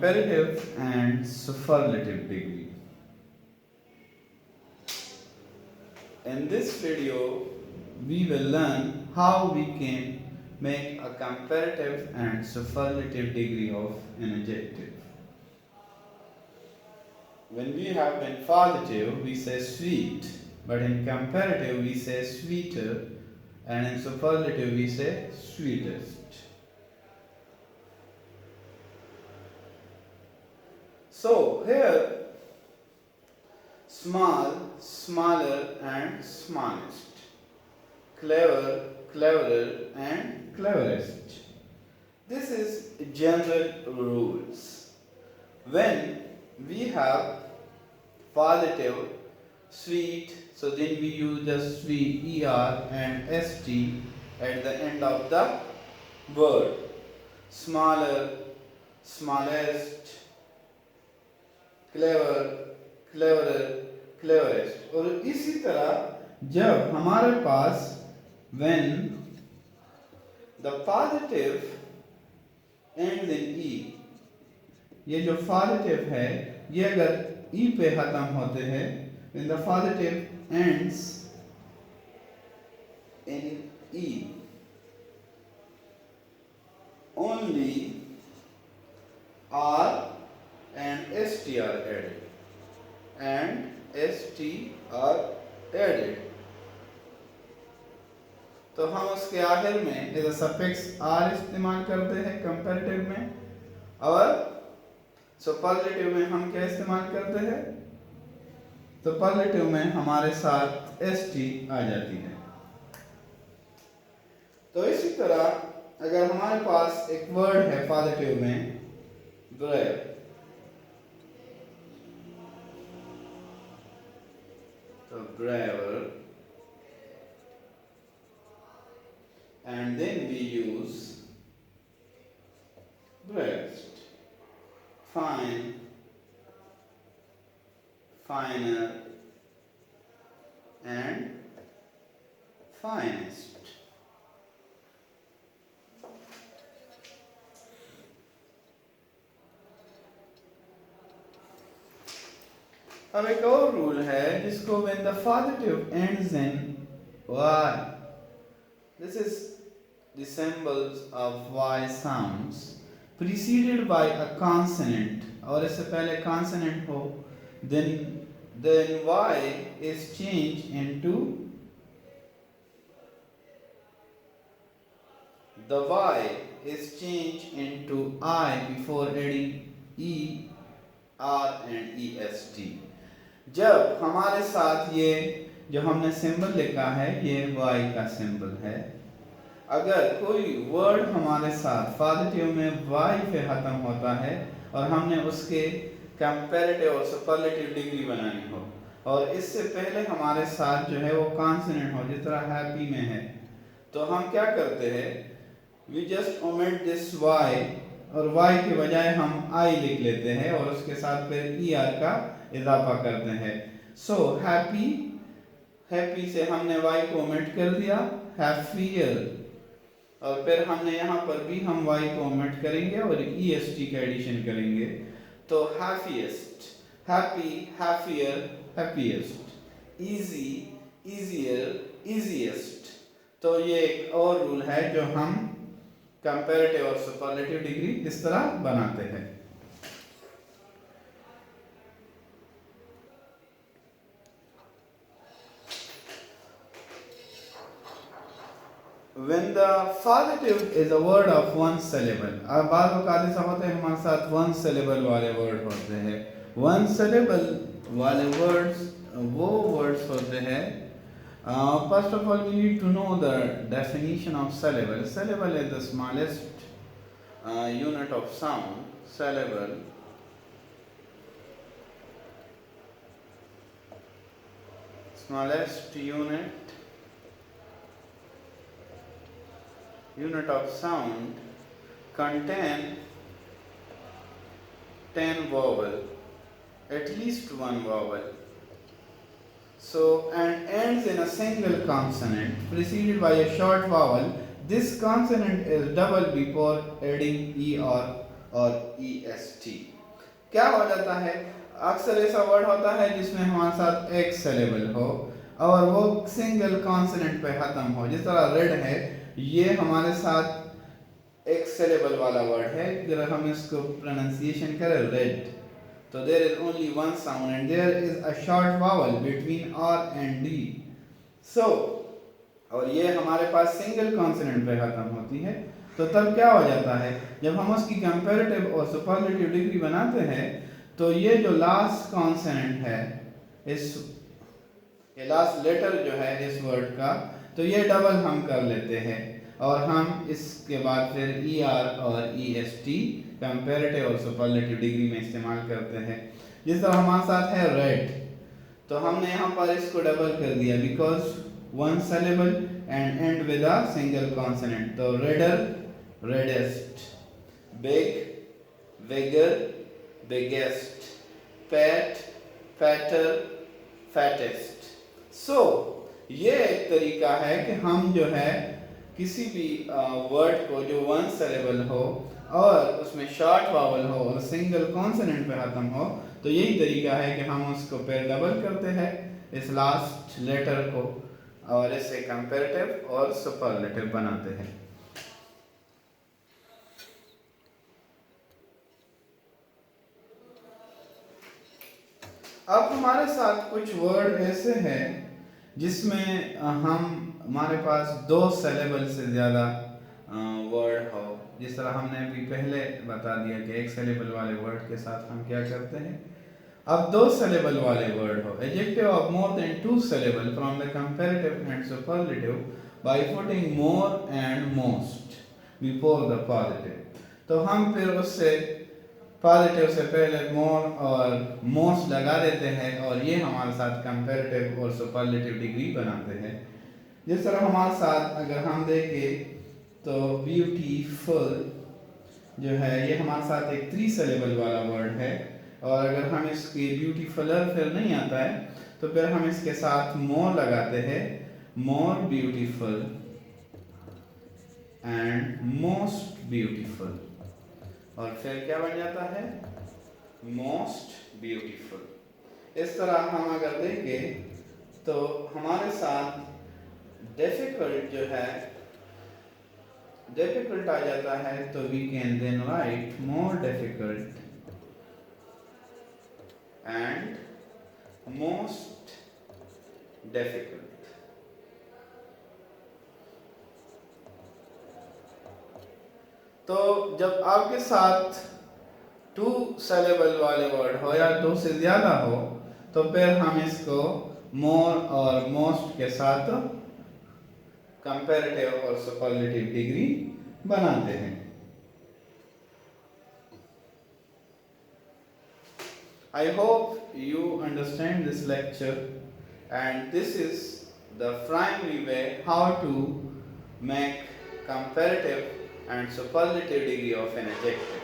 comparative and superlative degree. In this video, we will learn how we can make a comparative and superlative degree of an adjective. When we have in positive, we say sweet, but in comparative, we say sweeter, and in superlative, we say sweetest. So here, small, smaller, and smallest, clever, cleverer, and cleverest. This is general rules. When we have positive, sweet, so then we use the sweet er and st at the end of the word. Smaller, smallest, clever, cleverer, cleverest. और इसी तरह जब हमारे पास when the positive ends in e, ये जो positive है ये अगर e पे खत्म होते हैं, when the positive ends in e, only r and st are added, and st are added. तो हम उसके आखिर में एज अ सफिक्स आर इस्तेमाल करते हैं कंपैरेटिव में, और सुपरलेटिव में हम क्या इस्तेमाल करते हैं? सुपरलेटिव में हमारे साथ st आ जाती है। तो इसी तरह अगर हमारे पास एक वर्ड है पॉजिटिव में ब्रेव, तो braver, and then we use bravest, fine, finer, and finest. अब एक और रूल है जिसको when the positive ends in y, this is the symbols of y sounds preceded by a consonant, और इससे पहले consonant हो, then y is changed into I before adding e, r and est. जब हमारे साथ ये जो हमने सिंबल लिखा है ये y का सिंबल है, अगर कोई वर्ड हमारे साथ पॉजिटिव में y पे खत्म होता है और हमने उसके कंपैरेटिव और सुपरलेटिव डिग्री बनानी हो, और इससे पहले हमारे साथ जो है वो कॉन्सोनेंट हो, जिस तरह हैप्पी में है, तो हम क्या करते हैं? We just omit this y, और y के बजाय हम I लिख लेते हैं और उसके साथ फिर er का इजाफा करते हैं। सो हैप्पी से हमने y को ओमिट कर दिया, हैप्पियर, और फिर हमने यहाँ पर भी हम y को ओमिट करेंगे और est का एडिशन करेंगे, तो happiest, happy, happier, happiest, easy, easier, easiest. तो ये एक और रूल है जो हम कंपैरेटिव और सुपरलेटिव डिग्री इस तरह बनाते हैं। When the positive is a word of one syllable, अब बात औकात ऐसा होता है हमारे साथ one syllable वाले वर्ड होते हैं। one syllable वाले वर्ड्स वो वर्ड्स होते हैं, first of all we need to know the definition of syllable. Syllable is the smallest unit of sound. Syllable smallest unit of sound contain 10 vowel, at least one vowel. So, and ends in a single consonant preceded by a short vowel. This consonant is double before adding er or est. क्या हो जाता है, अक्सर ऐसा word होता है जिसमें हमारे साथ एक सिलेबल हो और वो सिंगल कॉन्सोनेंट पे खत्म हो। जिस तरह रेड है, ये हमारे साथ एक सिलेबल वाला वर्ड है। अगर हम इसको प्रोनाउंसिएशन करें रेड, तो there is only one sound and there is a short vowel between R and D. So और ये हमारे पास सिंगल कॉन्सोनेंट पे खत्म होती है। तो तब क्या हो जाता है, जब हम उसकी कंपैरेटिव और सुपरलेटिव डिग्री बनाते हैं, तो ये जो लास्ट कॉन्सोनेंट है, ये लास्ट लेटर जो है इस वर्ड का, तो ये डबल हम कर लेते हैं और हम इसके बाद फिर ई आर और ई एस टी कंपैरेटिव और सुपरलेटिव डिग्री में इस्तेमाल करते हैं। जिस तरह हमारे साथ है रेड, तो हमने यहाँ पर इसको डबल कर दिया because one syllable and and with a single consonant. तो रेडर, रेडेस्ट, बिग, बिगर, बिगेस्ट, फैट, फैटर, फैटेस्ट। सो ये एक तरीका है कि हम जो है किसी भी वर्ड को जो वन सिलेबल हो और उसमें शॉर्ट वावल हो और सिंगल कॉन्सोनेंट पे खत्म हो, तो यही तरीका है कि हम उसको फिर डबल करते हैं इस लास्ट लेटर को और इसे कंपैरेटिव और सुपरलेटिव बनाते हैं। अब हमारे साथ कुछ वर्ड ऐसे हैं जिसमें हमारे पास दो सिलेबल से ज़्यादा वर्ड हो। जिस तरह हमने अभी पहले बता दिया कि एक सिलेबल वाले वर्ड के साथ हम क्या करते हैं। अब दो सिलेबल वाले वर्ड हो, adjective of more than two syllable from the comparative and superlative by putting more and most before the positive. तो हम फिर उससे पॉजिटिव से पहले मोर और मोस्ट लगा देते हैं और ये हमारे साथ कंपैरेटिव और सुपरलेटिव डिग्री बनाते हैं। जिस तरह हमारे साथ अगर हम देखें तो ब्यूटीफुल जो है ये हमारे साथ एक थ्री सिलेबल वाला वर्ड है और अगर हम इसकी ब्यूटीफुलर फिर नहीं आता है तो फिर हम इसके साथ मोर लगाते हैं, more beautiful and most beautiful, और फिर क्या बन जाता है, मोस्ट ब्यूटीफुल। इस तरह हम अगर देखें तो हमारे साथ डिफिकल्ट जो है, डिफिकल्ट आ जाता है तो we can then write more difficult and most difficult. तो जब आपके साथ टू सिलेबल वाले वर्ड हो या दो से ज़्यादा हो तो फिर हम इसको मोर और मोस्ट के साथ कंपैरेटिव और सुपरलेटिव डिग्री बनाते हैं। I hope you understand this lecture and this is the primary way how to make comparative and superlative degree of an adjective.